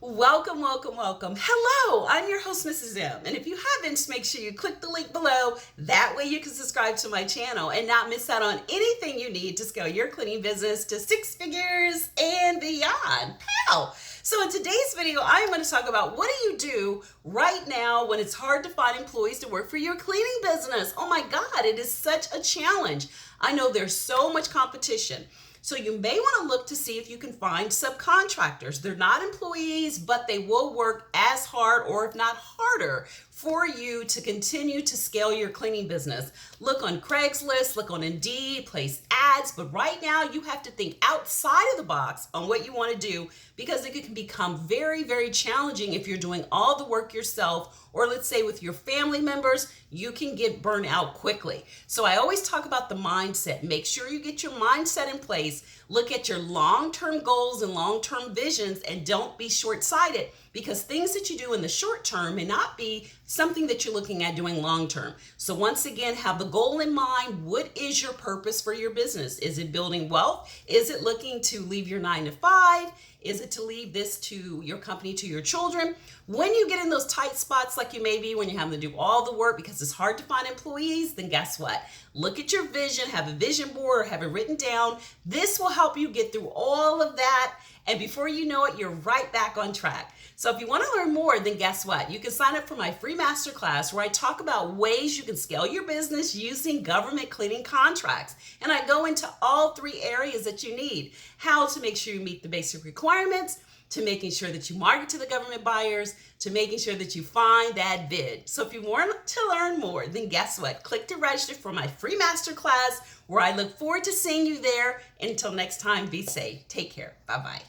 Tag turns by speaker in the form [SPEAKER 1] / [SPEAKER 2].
[SPEAKER 1] Welcome, welcome, welcome. Hello, I'm your host, Mrs. M. And if you haven't, make sure you click the link below. That way you can subscribe to my channel and not miss out on anything you need to scale your cleaning business to 6 figures and beyond. How? So in today's video, I'm going to talk about what do you do right now when it's hard to find employees to work for your cleaning business. Oh my God, it is such a challenge. I know there's so much competition. So you may want to look to see if you can find subcontractors. They're not employees, but they will work as hard or if not harder for you to continue to scale your cleaning business. Look on Craigslist, look on Indeed, place ads, but right now you have to think outside of the box on what you want to do because it can become very, very challenging if you're doing all the work yourself, or let's say with your family members, you can get burnt out quickly. So I always talk about the mindset. Make sure you get your mindset in place. Look at your long-term goals and long-term visions and don't be short-sighted because things that you do in the short term may not be something that you're looking at doing long-term. So once again, have the goal in mind. What is your purpose for your business? Is it building wealth? Is it looking to leave your 9 to 5? Is it to leave this to your company, to your children? When you get in those tight spots like you may be when you're having to do all the work because it's hard to find employees, then guess what? Look at your vision, have a vision board or have it written down. This will help you get through all of that. And before you know it, you're right back on track. So if you want to learn more, then guess what? You can sign up for my free masterclass where I talk about ways you can scale your business using government cleaning contracts. And I go into all 3 areas that you need. How to make sure you meet the basic requirements, to making sure that you market to the government buyers, to making sure that you find that bid. So if you want to learn more, then guess what? Click to register for my free masterclass where I look forward to seeing you there. Until next time, be safe. Take care. Bye-bye.